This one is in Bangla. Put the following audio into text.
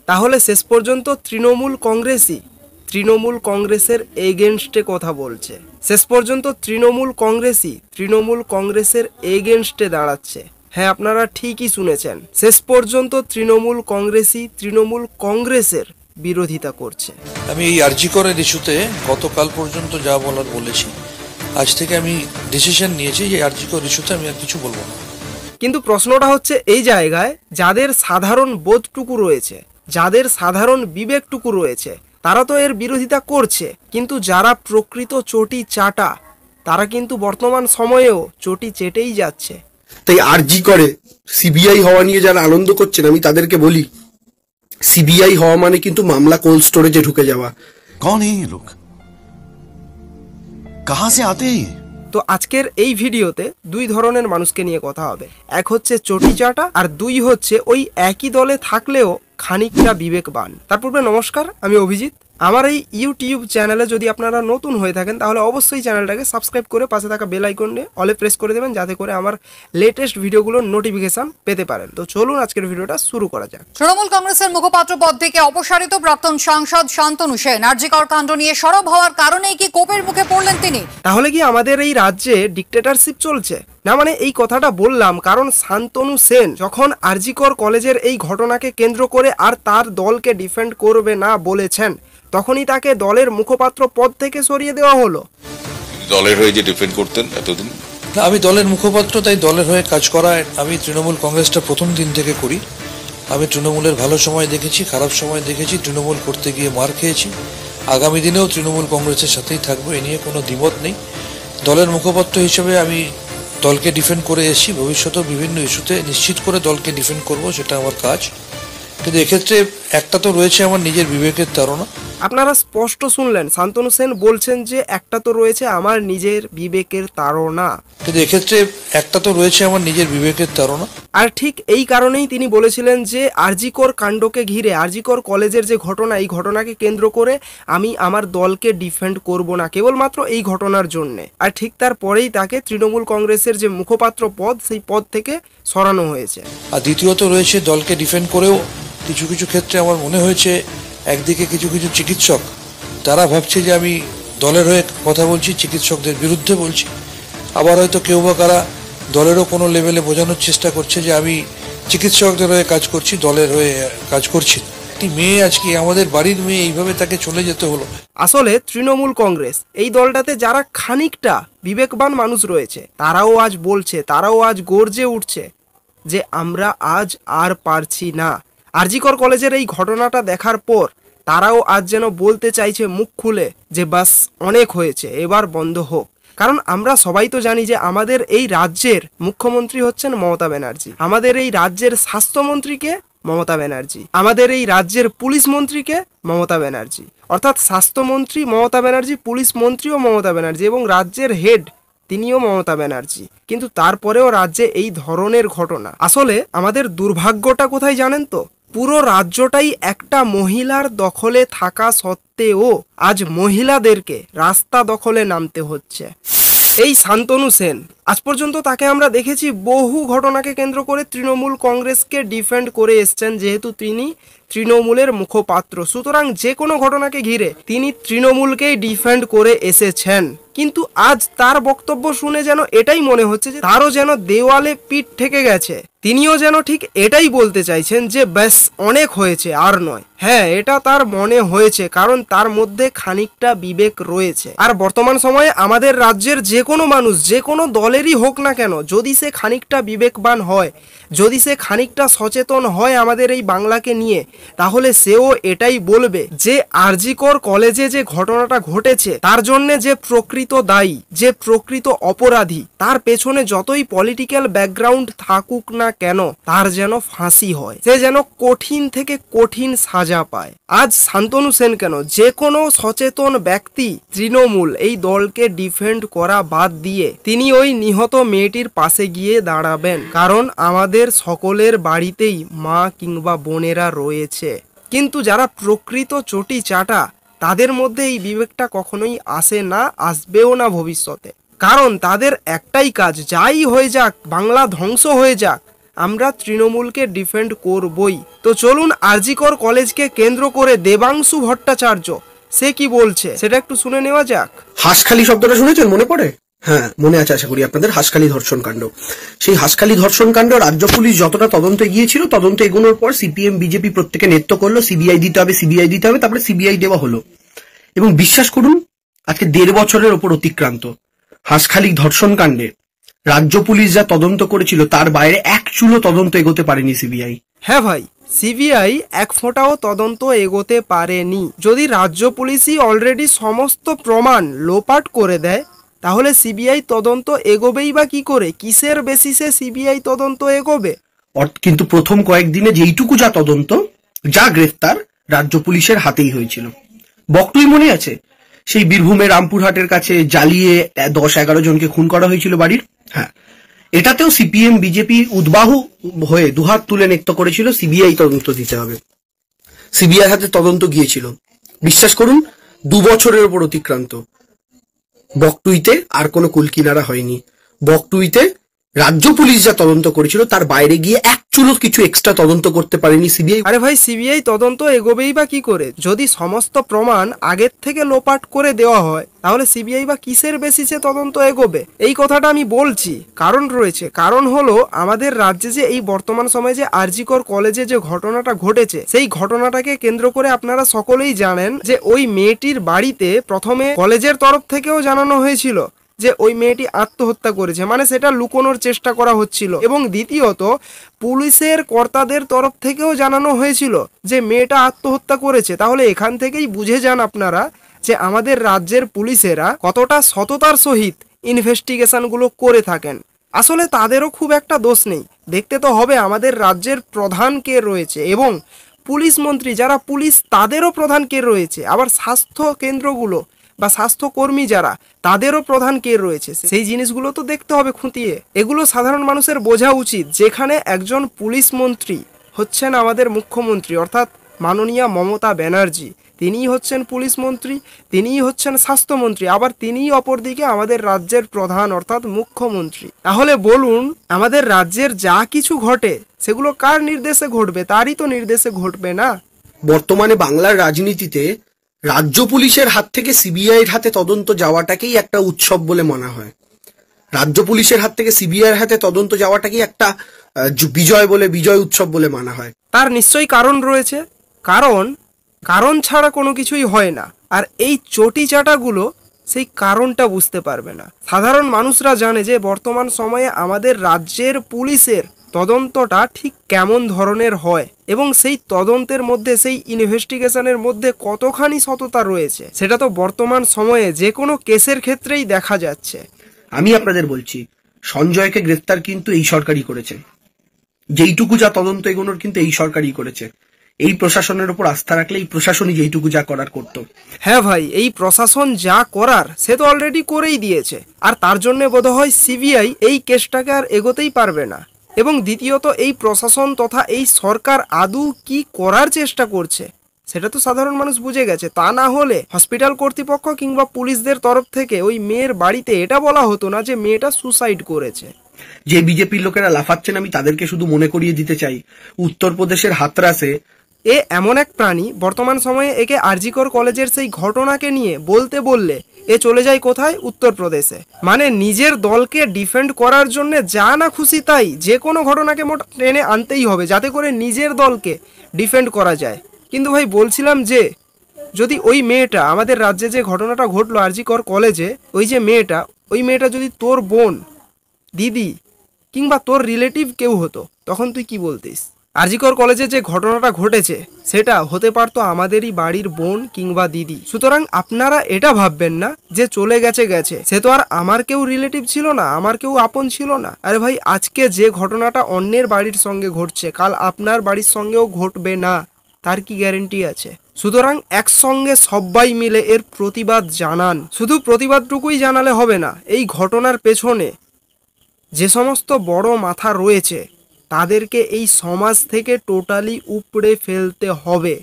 তাহলে শেষ পর্যন্ত তৃণমূল কংগ্রেসের এগেনস্টে কথা বলছে, শেষ পর্যন্ত তৃণমূল কংগ্রেসের এগেনস্টে দাঁড়াচ্ছে। হ্যাঁ, আপনারা ঠিকই শুনেছেন, শেষ পর্যন্ত তৃণমূল কংগ্রেসের বিরোধিতা করছে। আমি এই আরজি করের ইস্যুতে গতকাল পর্যন্ত যা বলার বলেছি, আজ থেকে আমি ডিসিশন নিয়েছি যে আরজি কর ইস্যুতে আমি আর কিছু বলবো না। কিন্তু প্রশ্নটা হচ্ছে এই জায়গায়, যাদের সাধারণ বোধটুকু রয়েছে, যাদের সাধারণ বিবেকটুকু রয়েছে, তারা তো এর বিরোধিতা করছে, কিন্তু যারা প্রকৃত চটি চাটা তারা কিন্তু বর্তমান সময়েও চটি চেটেই যাচ্ছে। তাই আরজি করে সিবিআই হওয়া নিয়ে যারা আনন্দ করছেন, আমি তাদেরকে বলি, সিবিআই হওয়া মানে কিন্তু মামলা কোল্ড স্টোরেজে ঢুকে যাওয়া। कौन है ये लोग, कहां से आते हैं? তো আজকের এই ভিডিওতে দুই ধরনের মানুষকে নিয়ে কথা হবে, এক হচ্ছে চটি চাটা আর দুই হচ্ছে ওই একই দলে থাকলেও খানিকটা বিবেকবান। তার পূর্বে নমস্কার, আমি অভিজিৎ। আমার এই ইউটিউব চ্যানেলে যদি আপনারা নতুন হয়ে থাকেন তাহলে অবশ্যই চ্যানেলটাকে সাবস্ক্রাইব করে পাশে থাকা বেল আইকনে অলে প্রেস করে দেবেন, যাতে করে আমার লেটেস্ট ভিডিওগুলোর নোটিফিকেশন পেতে পারেন। তো চলুন আজকের ভিডিওটা শুরু করা যাক। তৃণমূল কংগ্রেসের মুখপাত্র পদ থেকে অপসারিত প্রাক্তন সাংসদ শান্তনু সেন আরজি কর কাণ্ড নিয়ে সরব হওয়ার কারণেই কি কোপের মুখে পড়লেন তিনি? তাহলে কি আমাদের এই রাজ্যে ডিক্টেটরশিপ চলছে? না, মানে এই কথাটা বললাম কারণ শান্তনু সেন যখন আরজি কর কলেজের এই ঘটনাকে কেন্দ্র করে আর তার দলকে ডিফেন্ড করবে না বলেছেন, তখনই তাকে দলের মুখপাত্র পদ থেকে সরিয়ে দেওয়া হলো। দলের হয়ে যে ডিফেন্ড করতেন এতদিন? আমি দলের মুখপাত্র, তাই দলের হয়ে কাজ করায় আমি তৃণমূল কংগ্রেসটা প্রথম দিন থেকে করি। আমি তৃণমূলের ভালো সময় দেখেছি, খারাপ সময় দেখেছি, তৃণমূল করতে গিয়ে মার খেয়েছি, আগামী দিনেও তৃণমূল কংগ্রেসের সাথেই থাকবো, এ নিয়ে কোনো দ্বিমত নেই। দলের মুখপাত্র হিসেবে আমি দলকে ডিফেন্ড করে এসেছি, ভবিষ্যতেও বিভিন্ন ইস্যুতে নিশ্চিত করে দলকে ডিফেন্ড করব, সেটা আমার কাজ। কিন্তু এক্ষেত্রে একটা তো রয়েছে আমার নিজের বিবেকের তাড়না। আপনারা স্পষ্ট শুনলেন, শান্তনু সেন বলছেন যে একটা তো রয়েছে আমার নিজের বিবেকের তাড়না। কিন্তু এক্ষেত্রে একটা তো রয়েছে আমার নিজের বিবেকের তাড়না। আর ঠিক এই কারণেই তিনি বলেছিলেন যে আরজি কর কাণ্ডকে ঘিরে, আরজি কর কলেজের যে ঘটনা, এই ঘটনাকে কেন্দ্র করে আমি আমার দলকে ডিফেন্ড করব না কেবলমাত্র এই ঘটনার জন্য। আর ঠিক তারপরেই তাকে তৃণমূল কংগ্রেসের যে মুখপাত্র পদ, সেই পদ থেকে সরানো হয়েছে। আর দ্বিতীয়ত রয়েছে, দলকে ডিফেন্ড করেও কিছু কিছু ক্ষেত্রে আমার মনে হয়েছে একদিকে কিছু কিছু চিকিৎসক তারা ভাবছে যে আমি দলের হয়ে কথা বলছি, চিকিৎসকদের বিরুদ্ধে বলছি। আবার হয়তো কেউ বা কারা দলেরও কোনো লেভেলে বোঝানোর চেষ্টা করছে যে আমি চিকিৎসকদের হয়ে কাজ করছি, দলের হয়ে কাজ করছি। একটি মেয়ে, আজকে আমাদের বাড়ির মেয়ে, এইভাবে তাকে চলে যেতে হলো। আসলে তৃণমূল কংগ্রেস এই দলটাতে যারা খানিকটা বিবেকবান মানুষ রয়েছে, তারাও আজ বলছে, তারাও আজ গর্জে উঠছে যে আমরা আজ আর পারছি না। আরজি কর কলেজের এই ঘটনাটা দেখার পর তারাও আজ যেন বলতে চাইছে মুখ খুলে যে বাস অনেক হয়েছে, এবার বন্ধ হোক। কারণ আমরা সবাই তো জানি যে আমাদের এই রাজ্যের মুখ্যমন্ত্রী হচ্ছেন মমতা ব্যানার্জি, আমাদের এই রাজ্যের স্বাস্থ্যমন্ত্রীকে মমতা ব্যানার্জি, আমাদের এই রাজ্যের পুলিশ মন্ত্রীকে মমতা ব্যানার্জি, অর্থাৎ স্বাস্থ্যমন্ত্রী মমতা ব্যানার্জি, পুলিশ মন্ত্রীও মমতা ব্যানার্জি এবং রাজ্যের হেড তিনিও মমতা ব্যানার্জি। কিন্তু তারপরেও রাজ্যে এই ধরনের ঘটনা। আসলে আমাদের দুর্ভাগ্যটা কোথায় জানেন তো? পুরো রাজ্যটাই একটা মহিলার দখলে থাকা সত্ত্বেও আজ মহিলাদেরকে রাস্তা দখলে নামতে হচ্ছে। এই শান্তনু সেন, আজ পর্যন্ত তাকে আমরা দেখেছি বহু ঘটনাকে কেন্দ্র করে তৃণমূল কংগ্রেসকে ডিফেন্ড করে এসছেন, যেহেতু তিনি তৃণমূলের মুখপাত্র, সুতরাং যে কোনো ঘটনাকে ঘিরে তিনি তৃণমূলকেই ডিফেন্ড করে এসেছেন। কিন্তু আজ তার বক্তব্য শুনে যেন এটাই মনে হচ্ছে যে তারও যেন দেওয়ালে পিঠ ঠেকে গেছে। তিনিও যেন ঠিক এটাই বলতে চাইছেন যে ব্যাস অনেক হয়েছে, আর নয়। হ্যাঁ, এটা তার মনে হয়েছে, কারণ তার মধ্যে খানিকটা বিবেক রয়েছে। আর বর্তমান সময়ে আমাদের রাজ্যের যে কোনো মানুষ, যে কোনো দলেরই হোক না কেন, যদি সে খানিকটা বিবেকবান হয়, যদি সে খানিকটা সচেতন হয় আমাদের এই বাংলাকে নিয়ে, তাহলে সেও এটাই বলবে যে আরজি কর কলেজে যে ঘটনাটা ঘটেছে তার জন্য যে প্রকৃত দায়ী, যে প্রকৃত অপরাধী, তার পেছনে যতই পলিটিক্যাল ব্যাকগ্রাউন্ড থাকুক না কেন, তার যেন ফাঁসি হয়, সে যেন কঠিন থেকে কঠিন সাজা পায়। আজ শান্তনু সেন কেন, যে কোনো সচেতন ব্যক্তি তৃণমূল এই দলকে ডিফেন্ড করা বাদ দিয়ে তিনি ওই নিহত মেয়েটির পাশে গিয়ে দাঁড়াবেন, কারণ আমাদের সকলের বাড়িতেই মা কিংবা বোনেরা রয়েছে। কিন্তু যারা প্রকৃত চটি চাটা, তাদের মধ্যে এই বিবেকটা কখনোই আসে না, আসবেও না ভবিষ্যতে। কারণ তাদের একটাই কাজ, যাই হয়ে যাক, বাংলা ধ্বংস হয়ে যাক, আমরা তৃণমূলকে ডিফেন্ড করবই। তো চলুন আরজিকর কলেজকে কেন্দ্র করে দেবাংশু ভট্টাচার্য সে কি বলছে সেটা একটু শুনে নেওয়া যাক। হাঁসখালি শব্দটা শুনেছেন, মনে পড়ে? হ্যাঁ, মনে আছে আশা করি আপনাদের। হাঁসখালি ধর্ষণ কাণ্ড, সেই হাঁসখালি ধর্ষণ কাণ্ড রাজ্য পুলিশ যতটা তদন্ত এগিয়েছিল, তদন্ত এগোনোর পর সিপিএম বিজেপি প্রত্যেকে নেতৃত্ব করলো সিবিআই দিতে হবে, সিবিআই দিতে হবে, তারপরে সিবিআই দেওয়া হলো। এবং বিশ্বাস করুন, আজকে 1.5 বছরের ওপর অতিক্রান্ত। হাঁসখালি ধর্ষণ কাণ্ডে রাজ্য পুলিশ যা তদন্ত করেছিল তার বাইরে এক চুলো তদন্ত এগোতে পারেনি সিবিআই। হ্যাঁ ভাই, সিবিআই এক ফোঁটাও তদন্ত এগোতে পারেনি। যদি রাজ্য পুলিশই অলরেডি সমস্ত প্রমাণ লোপাট করে দেয়, তাহলে সিবিআই তদন্ত এগোবেই বা কি করে? কিসের বেসিসে সিবিআই তদন্ত এগোবে? কিন্তু প্রথম কয়েকদিনে যেইটুকু যা তদন্ত, যা গ্রেফতার, রাজ্য পুলিশের হাতেই হয়েছিল। বকটুই মনে আছে? সেই বীরভূমের রামপুরহাটের কাছে জ্বালিয়ে 10-11 জনকে খুন করা হয়েছিল বাড়ির। হ্যাঁ, এটাতেও সিপিএম বিজেপি উদ্বাহু হয়ে দুহাত তুলে নেক্ত করেছিল সিবিআই তদন্ত দিতে হবে। সিবিআই হাতে তদন্ত গিয়েছিল। বিশ্বাস করুন, 2 বছরের ওপর অতিক্রান্ত। বকটুইতে আর কোনো কুলকিনারা হয়নি। বকটুইতে রাজ্য পুলিশ যা তদন্ত করেছিল তার বাইরে গিয়ে এক চুলো কিছু এক্সট্রা তদন্ত করতে পারেনি সিবিআই। আরে ভাই, সিবিআই তদন্ত এগোবেই বা কি করে? যদি সমস্ত প্রমাণ আগের থেকে লোপাট করে দেওয়া হয়, তাহলে সিবিআই বা কিসের বেসিসে তদন্ত এগোবে? এই কথাটা আমি বলছি, কারণ রয়েছে। কারণ হলো, আমাদের রাজ্যে যে এই বর্তমান সময়ে যে আরজিকর কলেজে যে ঘটনাটা ঘটেছে, সেই ঘটনাটাকে কেন্দ্র করে আপনারা সকলেই জানেন যে ওই মেয়েটির বাড়িতে প্রথমে কলেজের তরফ থেকেও জানানো হয়েছিল যে ওই মেয়েটি আত্মহত্যা করেছে, মানে সেটা লুকোনোর চেষ্টা করা হচ্ছিল। এবং দ্বিতীয়ত, পুলিশের কর্তাদের তরফ থেকেও জানানো হয়েছিল যে মেয়েটা আত্মহত্যা করেছে। তাহলে এখান থেকেই বুঝে যান আপনারা যে আমাদের রাজ্যের পুলিশেরা কতটা সততার সহিত ইনভেস্টিগেশনগুলো করে থাকেন। আসলে তাদেরও খুব একটা দোষ নেই। দেখতে তো হবে আমাদের রাজ্যের প্রধান কে রয়েছে, এবং পুলিশ মন্ত্রী যারা পুলিশ তাদেরও প্রধান কে রয়েছে, আবার স্বাস্থ্য কেন্দ্রগুলো বা স্বাস্থ্যকর্মী যারা তাদেরও প্রধান কে রয়েছে, সেই জিনিসগুলো তো দেখতে হবে খুঁটিয়ে। এগুলো সাধারণ মানুষের বোঝা উচিত। যেখানে একজন পুলিশ মন্ত্রী হচ্ছেন আমাদের মুখ্যমন্ত্রী, অর্থাৎ মাননীয়া মমতা ব্যানার্জি, তিনিই হচ্ছেন পুলিশ মন্ত্রী, তিনিই হচ্ছেন স্বাস্থ্যমন্ত্রী, আবার তিনিই অপরদিকে আমাদের রাজ্যের প্রধান অর্থাৎ মুখ্যমন্ত্রী। তাহলে বলুন, আমাদের রাজ্যের যা কিছু ঘটে সেগুলো কার নির্দেশে ঘটবে? তারই তো নির্দেশে ঘটবে না। বর্তমানে বাংলার রাজনীতিতে রাজ্য পুলিশের হাত থেকে সিবিআইয়ের হাতে তদন্ত যাওয়াটাকেই একটা উৎসব বলে মনে হয়। রাজ্য পুলিশের হাত থেকে সিবিআইয়ের হাতে তদন্ত যাওয়াটাকেই একটা বিজয় বলে, বিজয় উৎসব বলে মানা হয়। তার নিশ্চয়ই কারণ রয়েছে। কারণ ছাড়া কোনো কিছুই হয় না। আর এই চটি চাটাগুলো সেই কারণটা বুঝতে পারবে না। সাধারণ মানুষরা জানে যে বর্তমান সময়ে আমাদের রাজ্যের পুলিশের তদন্তটা ঠিক কেমন ধরনের হয়, এবং সেই তদন্তের মধ্যে, সেই ইনভেস্টিগেশনের মধ্যে কতখানি সততা রয়েছে, সেটা তো বর্তমান সময়ে যে কোনো কেসের ক্ষেত্রেই দেখা যাচ্ছে। আমি আপনাদের বলছি, সঞ্জয়কে গ্রেফতার কিন্তু এই সরকারই করেছে। যেইটুকু যা তদন্ত এগোনোর কিন্তু এই সরকারই করেছে। এই প্রশাসনের উপর আস্থা রাখলে এই প্রশাসনই যেইটুকু যা করার করতো। হ্যাঁ ভাই, এই প্রশাসন যা করার সে তো অলরেডি করেই দিয়েছে। আর তার জন্য বোধহয় সিবিআই এই কেসটাকে আর এগোতেই পারবে না। এবং দ্বিতীয়ত, এই প্রশাসন তথা এই সরকার আদৌ কি করার চেষ্টা করছে সেটা তো সাধারণ মানুষ বুঝে গেছে। তা না হলে হসপিটাল কর্তৃপক্ষ কিংবা পুলিশদের তরফ থেকে ওই মেয়ের বাড়িতে এটা বলা হতো না যে মেয়েটা সুসাইড করেছে। যে বিজেপির লোকেরা লাফাচ্ছেন, আমি তাদেরকে শুধু মনে করিয়ে দিতে চাই, উত্তরপ্রদেশের হাতরাসে এ এমন এক প্রাণী, বর্তমান সময়ে একে আরজিকর কলেজের সেই ঘটনাকে নিয়ে বলতে বললে এ চলে যায় কোথায়? উত্তরপ্রদেশে। মানে নিজের দলকে ডিফেন্ড করার জন্য যা না খুশি তাই, যে কোনো ঘটনাকে টেনে আনতেই হবে যাতে করে নিজের দলকে ডিফেন্ড করা যায়। কিন্তু ভাই বলছিলাম যে যদি ওই মেয়েটা, আমাদের রাজ্যে যে ঘটনাটা ঘটলো আরজিকর কলেজে, ওই যে মেয়েটা, ওই মেয়েটা যদি তোর বোন, দিদি কিংবা তোর রিলেটিভ কেউ হতো, তখন তুই কি বলতিস? আরজিকর কলেজে যে ঘটনাটা ঘটেছে সেটা হতে পারতো আমাদেরই বাড়ির বোন কিংবা দিদি। সুতরাং আপনারা এটা ভাববেন না যে চলে গেছে, সে তো আর আমার কেউ রিলেটিভ ছিল না, আমার কেউ আপন ছিল না। আরে ভাই, আজকে যে ঘটনাটা অন্যের বাড়ির সঙ্গে ঘটছে, কাল আপনার বাড়ির সঙ্গেও ঘটবে না, তার কি গ্যারেন্টি আছে? সুতরাং একসঙ্গে সবাই মিলে এর প্রতিবাদ জানান। শুধু প্রতিবাদটুকুই জানালে হবে না, এই ঘটনার পেছনে যে সমস্ত বড় মাথা রয়েছে তাদেরকে এই সমাজ থেকে টোটালি উপড়ে ফেলতে হবে।